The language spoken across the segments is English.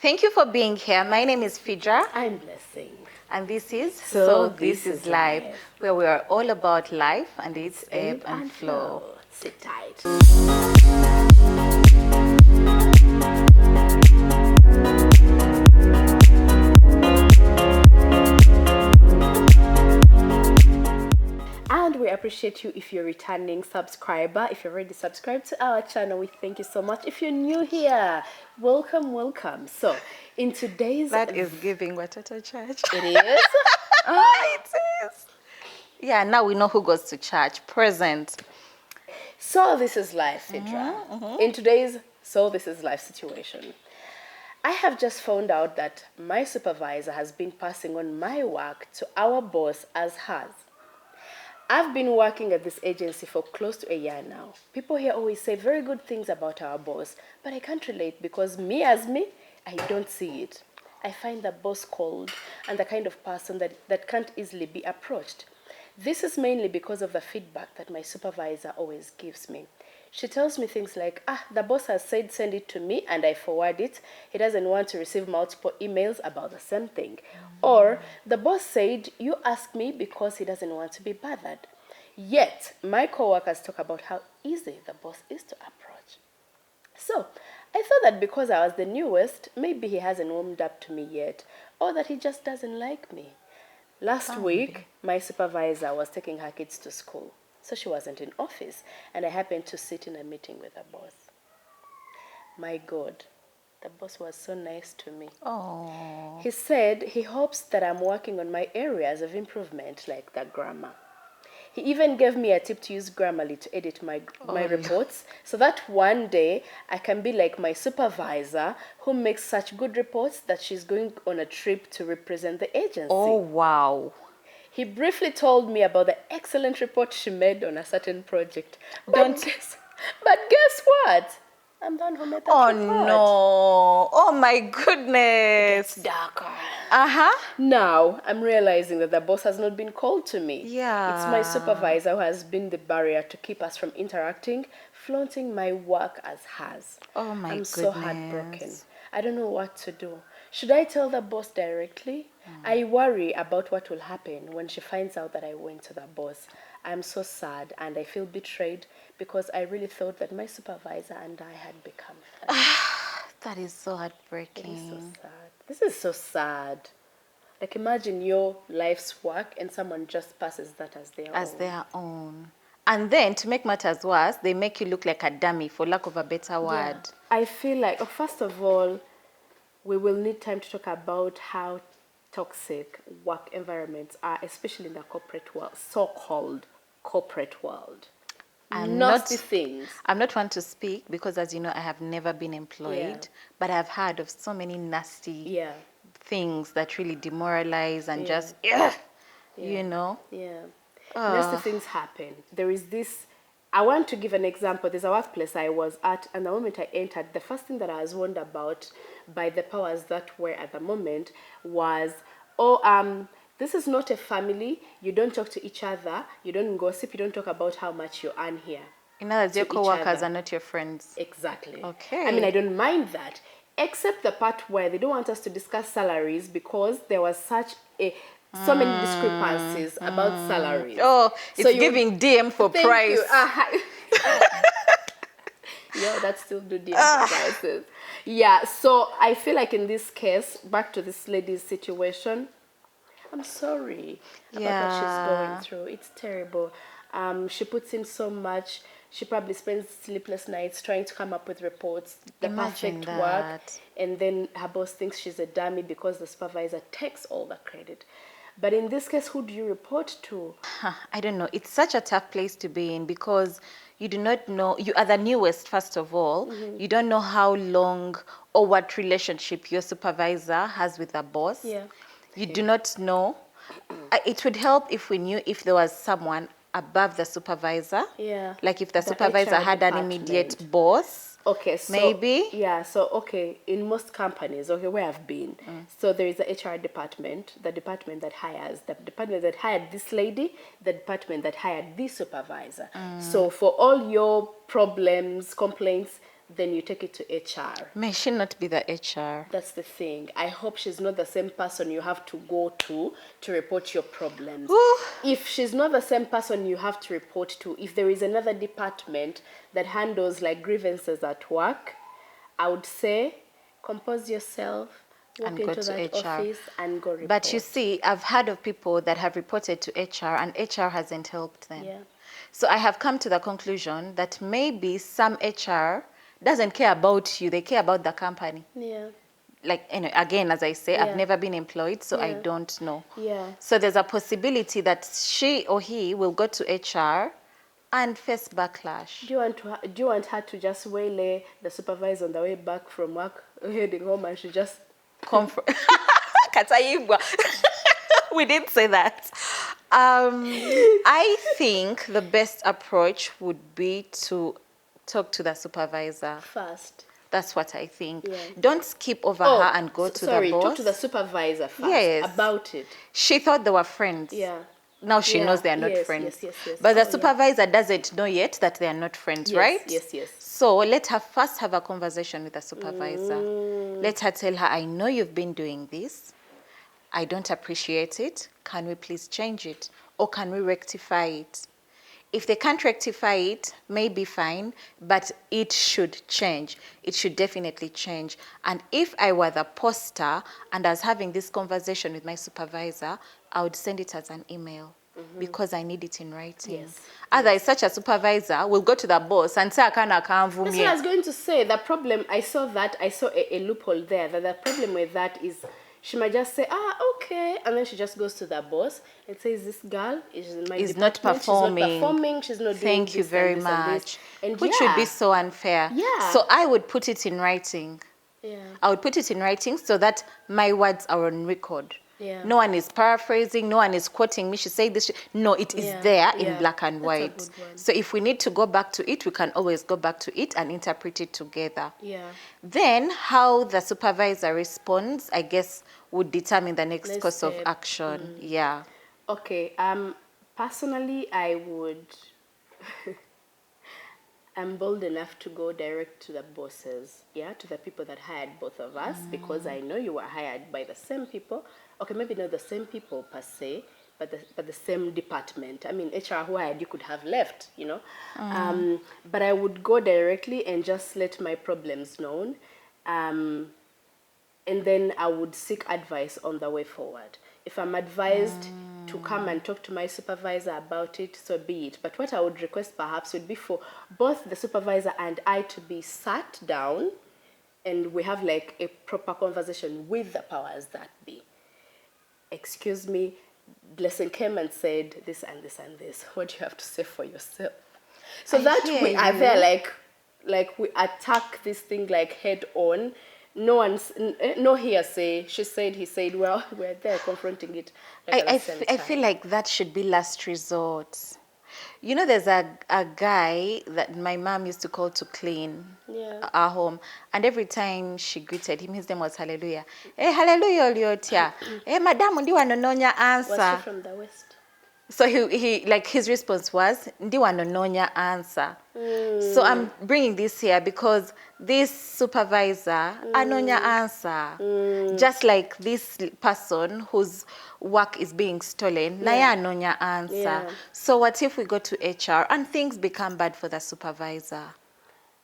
Thank you for being here. My name is Phidra. I'm Blessing. And this is So This This is is Life, Life. where we are all about life and its ebb and flow. Sit tight. And we appreciate you if you're a returning subscriber. If you're already subscribed to our channel, we thank you so much. If you're new here, welcome, welcome. So, in today's... That is giving Watoto Church. It is? It is. Yeah, now we know who goes to church. Present. So This is Life, Phidra. In today's So This is Life situation, I have just found out that my supervisor has been passing on my work to our boss as hers. I've been working at this agency for close to a year now. People here always say very good things about our boss, but I can't relate because me, I don't see it. I find the boss cold and the kind of person that can't easily be approached. This is mainly because of the feedback that my supervisor always gives me. She tells me things like, the boss has said send it to me and I forward it. He doesn't want to receive multiple emails about the same thing. Or, the boss said, you ask me because he doesn't want to be bothered. Yet, my coworkers talk about how easy the boss is to approach. So, I thought that because I was the newest, maybe he hasn't warmed up to me yet, or that he just doesn't like me. Last week, my supervisor was taking her kids to school. So she wasn't in office, and I happened to sit in a meeting with the boss. My God, the boss was so nice to me. Oh. He said he hopes that I'm working on my areas of improvement, like the grammar. He even gave me a tip to use Grammarly to edit my reports, so that one day I can be like my supervisor who makes such good reports that she's going on a trip to represent the agency. Oh, wow. He briefly told me about the excellent report she made on a certain project. But guess what? I'm the one who made that report. Oh, no. Oh, my goodness. It's darker. Uh-huh. Now, I'm realizing that the boss has not been called to me. Yeah. It's my supervisor who has been the barrier to keep us from interacting, flaunting my work as hers. Oh, my I'm goodness. so heartbroken. I don't know what to do. Should I tell the boss directly? I worry about what will happen when she finds out that I went to the boss. I'm so sad and I feel betrayed because I really thought that my supervisor and I had become friends. That is so heartbreaking. It is so sad. This is so sad. Like, imagine your life's work and someone just passes that as their own. As their own. And then, to make matters worse, they make you look like a dummy, for lack of a better word. Yeah. I feel like, first of all, we will need time to talk about how toxic work environments are, especially in the corporate world, so-called corporate world. Nasty things. I'm not one to speak because, as you know, I have never been employed, but I've heard of so many nasty things that really demoralize and just, you know. Yeah. Nasty things happen. There is this, I want to give an example. There's a workplace I was at, and the moment I entered, the first thing that I was warned about by the powers that were at the moment was, this is not a family. You don't talk to each other. You don't gossip. You don't talk about how much you earn here. In other words, your co-workers are not your friends. Exactly. Okay. I mean, I don't mind that, except the part where they don't want us to discuss salaries because there was so many discrepancies about salaries. Oh, it's so giving DM for price. You. Yeah, that's still the DM for prices. Yeah, so I feel like in this case, back to this lady's situation, I'm sorry about what she's going through. It's terrible. She puts in so much. She probably spends sleepless nights trying to come up with reports, the perfect work. And then her boss thinks she's a dummy because the supervisor takes all the credit. But in this case, who do you report to? I don't know. It's such a tough place to be in because you do not know. You are the newest, first of all. You don't know how long or what relationship your supervisor has with the boss. Yeah. You do not know. It would help if we knew if there was someone above the supervisor. Yeah. Like if the supervisor had an immediate boss. Okay, so maybe. Yeah, so okay, in most companies, where I've been, so there is a HR department, the department that hired this lady, the department that hired this supervisor. So for all your problems, complaints, then you take it to HR. May she not be the HR? That's the thing. I hope she's not the same person you have to go to report your problems. Ooh. If she's not the same person you have to report to, if there is another department that handles like grievances at work, I would say compose yourself, walk And go into to that HR. office and go report. But you see, I've heard of people that have reported to HR and HR hasn't helped them. Yeah. So I have come to the conclusion that maybe some HR doesn't care about you, they care about the company. Yeah. Like, again, as I say, Yeah. I've never been employed, so I Yeah. don't know. Yeah. So there's a possibility that she or he will go to HR and face backlash. Do you want her to just waylay the supervisor on the way back from work, heading home, and she just Kataibwa. We didn't say that. I think the best approach would be to talk to the supervisor. first? That's what I think. Yeah. Don't skip over her and go to sorry, the boss. talk to the supervisor first Yes. about it. She thought they were friends. Yeah. Now she Yeah, knows they are not yes, friends. yes. But Oh, the yeah. supervisor doesn't know yet that they are not friends, Yes, right? yes. So let her first have a conversation with the supervisor. Let her tell her, I know you've been doing this. I don't appreciate it. Can we please change it? Or can we rectify it? If they can't rectify it, maybe fine, but it should change. It should definitely change. And if I were the poster and I was having this conversation with my supervisor, I would send it as an email because I need it in writing. Yes. Otherwise, such a supervisor will go to the boss and say, That's what I was going to say. The problem, I saw a loophole there. That the problem with that is she might just say, okay. And then she just goes to the boss and says, this girl is in my is not department. performing. She's not doing Thank you this very and this and this." much. And Which yeah. would be so unfair. Yeah. So I would put it in writing. Yeah. I would put it in writing so that my words are on record. Yeah. No one is paraphrasing. No one is quoting me. She said this. No, it is Yeah. there in Yeah. black and That's a white. good one. So if we need to go back to it, we can always go back to it and interpret it together. Yeah. Then how the supervisor responds, I guess, would determine the next course of step. action. Yeah. Okay. Personally, I would. I'm bold enough to go direct to the bosses, to the people that hired both of us, because I know you were hired by the same people. Okay, maybe not the same people per se, but the same department. I mean, HR who hired you could have left, but I would go directly and just let my problems known, and then I would seek advice on the way forward. If I'm advised to come and talk to my supervisor about it, so be it. But what I would request perhaps would be for both the supervisor and I to be sat down and we have like a proper conversation with the powers that be. Excuse me, Blessing came and said this and this and this. What do you have to say for yourself? So I that hear we are you. there like we attack this thing like head on. No hearsay. She said, he said. Well, we're there confronting it. Like I feel like that should be last resort. You know, there's a guy that my mom used to call to clean our home. And every time she greeted him, his name was Hallelujah. Hallelujah, Oliotia. Madam, ndi wanononya answer. Was she from the West? So he like his response was ndi wanononya answer. So I'm bringing this here because this supervisor anonya answer, just like this person whose work is being stolen, naye anonya answer. Yeah. So what if we go to HR and things become bad for the supervisor?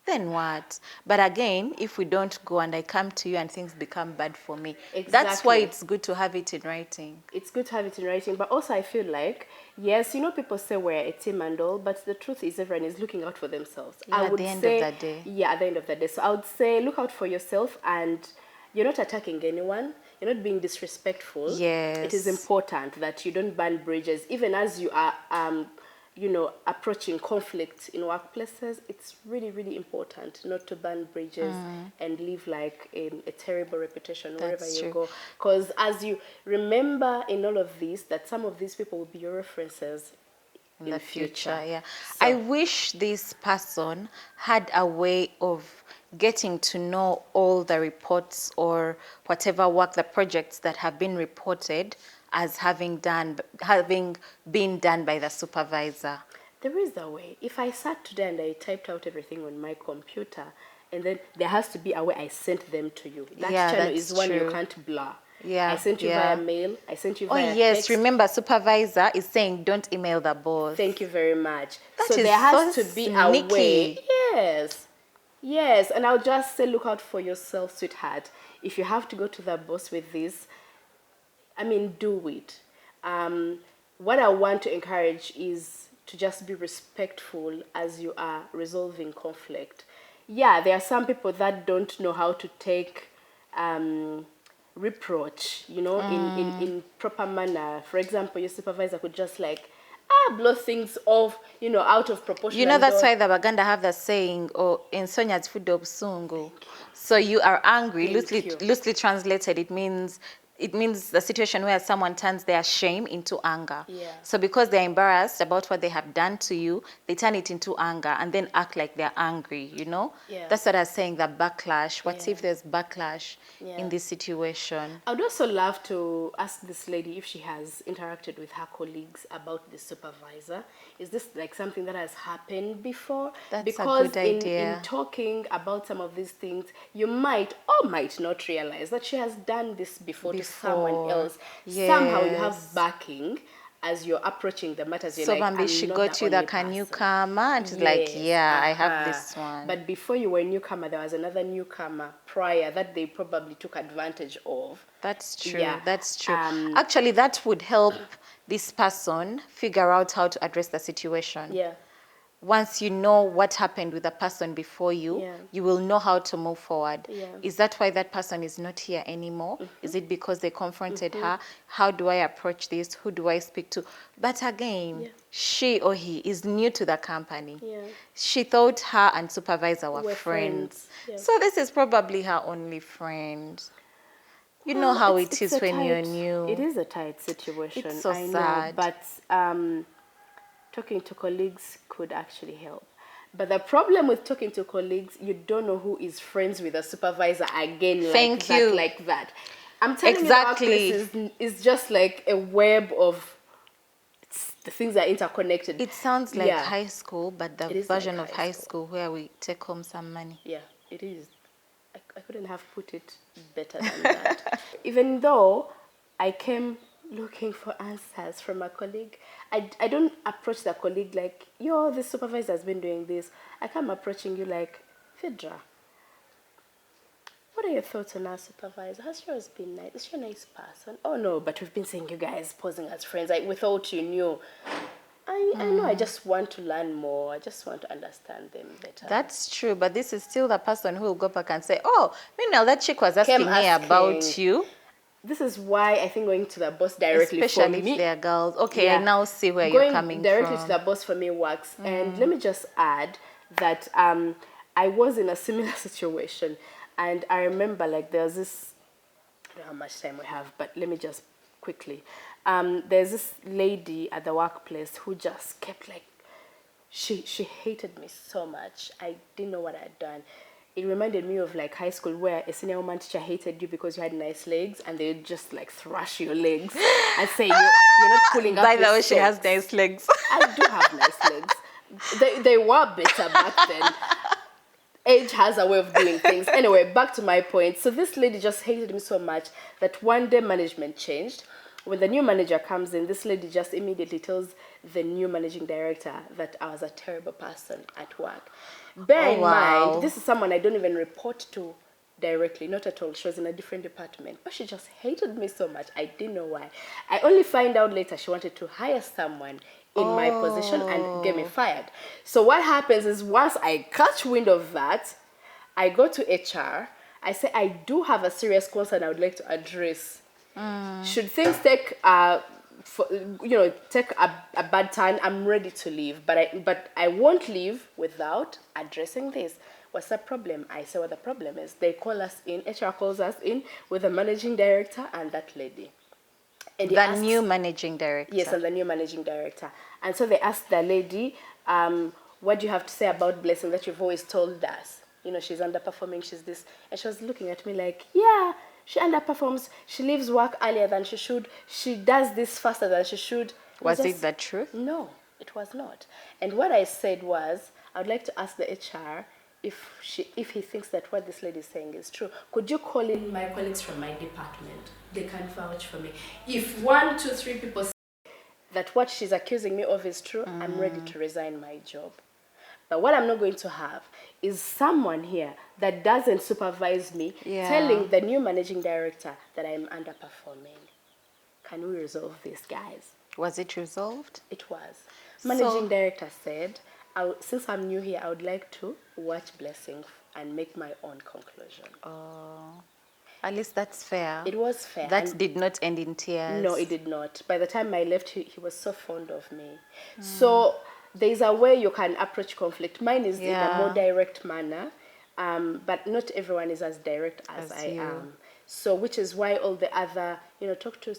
Then what? But again, if we don't go and I come to you and things become bad for me, that's why Exactly. it's good to have it in writing. It's good to have it in writing, but also I feel like, yes, people say we're a team and all, but the truth is everyone is looking out for themselves. Yeah, I at would the end say, of the day. Yeah, at the end of the day. So I would say look out for yourself and you're not attacking anyone. You're not being disrespectful. Yes. It is important that you don't burn bridges, even as you are approaching conflict in workplaces. It's really, really important not to burn bridges and leave like a terrible reputation wherever That's you true. go. Because as you remember in all of this, that some of these people will be your references In the future, yeah. So- I wish this person had a way of getting to know all the reports or whatever work, the projects that have been reported as having been done by the supervisor. There is a way. If I sat today and I typed out everything on my computer and then there has to be a way I sent them to you. That Yeah, channel that's is one you true. can't blur. Yeah, I sent you yeah. via mail. I sent you Oh via yes, text. remember supervisor is saying don't email the boss. Thank you very much. That So is there has so to be a way. sneaky. Yes. Yes. And I'll just say, look out for yourself, sweetheart. If you have to go to the boss with this, I mean, do it. What I want to encourage is to just be respectful as you are resolving conflict. Yeah, there are some people that don't know how to take reproach, in proper manner. For example, your supervisor could just like, blow things off, out of proportion. You know, And that's don't. why the Baganda have the saying, oh, in Sonya's food sungu. So you are angry, Thank you. loosely translated, it means the situation where someone turns their shame into anger. Yeah. So because they're embarrassed about what they have done to you, they turn it into anger and then act like they're angry, Yeah. That's what I was saying, the backlash. What Yeah. if there's backlash Yeah. in this situation? I would also love to ask this lady if she has interacted with her colleagues about the supervisor. Is this like something that has happened before? That's a because good idea. in talking about some of these things, you might or might not realize that she has done this before to someone else. Somehow you have Yes. backing as you're approaching the matters. You're So like, maybe I'm she not got the you only like a person. newcomer and she's like, Yes, yeah, I have this one. But before you were a newcomer, there was another newcomer prior that they probably took advantage of. That's true. Yeah. That's true. Actually, that would help this person figure out how to address the situation. Yeah. Once you know what happened with the person before you, Yeah. you will know how to move forward. Yeah. Is that why that person is not here anymore? Is it because they confronted her? How do I approach this? Who do I speak to? But again, she or he is new to the company. Yeah. She thought her and supervisor were We're friends. Yeah. So this is probably her only friend. You know how it is when you're new. It is a tight situation. It's so I sad. know, but talking to colleagues could actually help. But the problem with talking to colleagues, you don't know who is friends with a supervisor again. Thank you. Like that. I'm telling Exactly. you, workplace is just like a web of the things are interconnected. It sounds like high school, but the It is version like of high high school. school where we take home some money. Yeah, it is. I couldn't have put it better than that. Even though I came looking for answers from a colleague, I don't approach the colleague like, yo, the supervisor has been doing this. I come approaching you like, Phidra, what are your thoughts on our supervisor? Has she always been nice? Is she a nice person? Oh no, but we've been seeing you guys posing as friends. We thought you knew. I know, I just want to learn more. I just want to understand them better. That's true, but this is still the person who will go back and say, oh, meanwhile, that chick was asking me about you. This is why I think going to the boss directly Especially for me. if they're girls. Okay, I now see where Going you're coming directly from. to the boss for me works. And let me just add that I was in a similar situation. And I remember like there's this, I don't know how much time we have, but let me just quickly. There's this lady at the workplace who just kept like, she hated me so much. I didn't know what I had done. It reminded me of like high school where a senior woman teacher hated you because you had nice legs and they would just like thrash your legs and say you're not pulling up By the your way, she has socks. nice legs. I do have nice legs. They were better back then. Age has a way of doing things. Anyway, back to my point. So this lady just hated me so much that one day management changed. When the new manager comes in, this lady just immediately tells the new managing director that I was a terrible person at work. Bear in mind, this is someone I don't even report to directly, not at all. She was in a different department, but she just hated me so much. I didn't know why. I only find out later she wanted to hire someone in my position and get me fired. So what happens is once I catch wind of that, I go to HR. I say, I do have a serious concern I would like to address. Should things take take a bad turn, I'm ready to leave, but I won't leave without addressing this. What's the problem? I say what the problem is. They call us in, HR calls us in with the managing director and that lady. And The new managing director. Yes, and the new managing director. And so they asked the lady, what do you have to say about Blessing that you've always told us? She's underperforming, she's this. And she was looking at me like, yeah, she underperforms. She leaves work earlier than she should. She does this faster than she should. Was it the truth? No, it was not. And what I said was, I would like to ask the HR if he thinks that what this lady is saying is true, could you call in my colleagues from my department? They can vouch for me. If 1, 2, 3 people say that what she's accusing me of is true, I'm ready to resign my job. But what I'm not going to have is someone here that doesn't supervise me telling the new managing director that I'm underperforming. Can we resolve this, guys? Was it resolved? It was. Managing director said, since I'm new here, I would like to watch Blessing and make my own conclusion. Oh, at least that's fair. It was fair. That did not end in tears. No, it did not. By the time I left, he was so fond of me. So there's a way you can approach conflict. Mine is in a more direct manner, but not everyone is as direct as I am. So, which is why all the other, talk to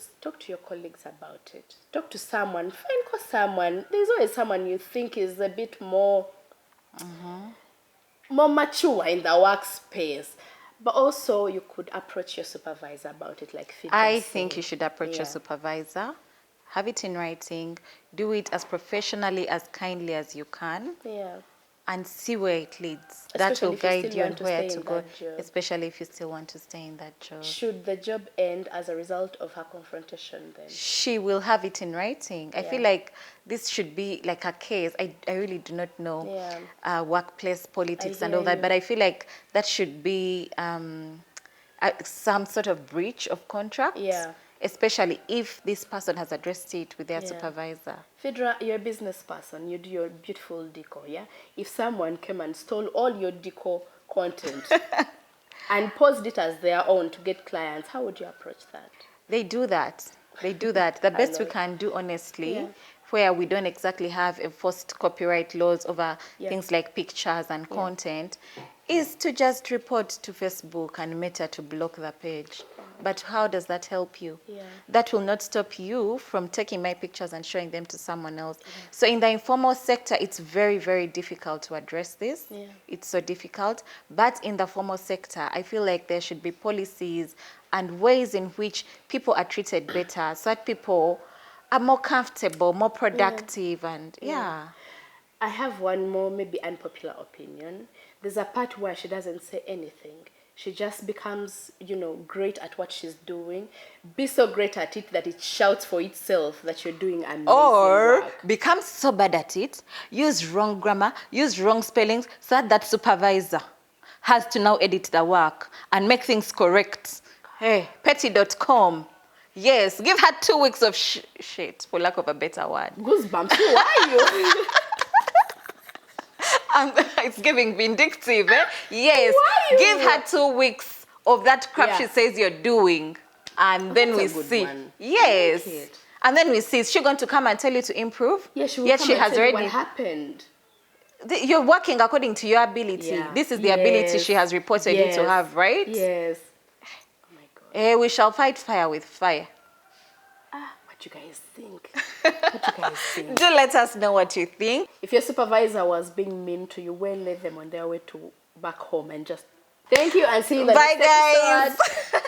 your colleagues about it. Talk to someone. Find someone. There's always someone you think is a bit more mature in the workspace. But also, you could approach your supervisor about it, like Phidra. I think you should approach your supervisor. Have it in writing. Do it as professionally, as kindly as you can. Yeah. And see where it leads. Especially that will guide you on where to go, especially if you still want to stay in that job. Should the job end as a result of her confrontation then? She will have it in writing. I feel like this should be like a case. I really do not know workplace politics and all that, but I feel like that should be some sort of breach of contract. Yeah. Especially if this person has addressed it with their supervisor. Phidra, you're a business person. You do your beautiful decor, yeah? If someone came and stole all your decor content and posted it as their own to get clients, how would you approach that? They do that. They do that. The best we can do, honestly, where we don't exactly have enforced copyright laws over things like pictures and content, is to just report to Facebook and Meta to block the page. But how does that help you? That will not stop you from taking my pictures and showing them to someone else. So in the informal sector, it's very, very difficult to address this. It's so difficult. But in the formal sector, I feel like there should be policies and ways in which people are treated better, so that people are more comfortable, more productive, and I have one more maybe unpopular opinion. There's a part where she doesn't say anything. She just becomes, great at what she's doing. Be so great at it that it shouts for itself that you're doing amazing work. Become so bad at it, use wrong grammar, use wrong spellings, so that supervisor has to now edit the work and make things correct. Hey, petty.com. Yes, give her 2 weeks of shit, for lack of a better word. Goosebumps, who are you? It's giving vindictive, eh? Yes, give her 2 weeks of that crap she says you're doing. And then we see. Yes. And then we see, is she going to come and tell you to improve? Yeah, she will come and tell you what happened. You're working according to your ability. Yeah. This is the ability she has reported you to have, right? Yes. Oh my God. We shall fight fire with fire. What you guys think? What you guys think? Do let us know what you think. If your supervisor was being mean to you, well, let them on their way to back home and just thank you and see you in the next episode. Bye, guys.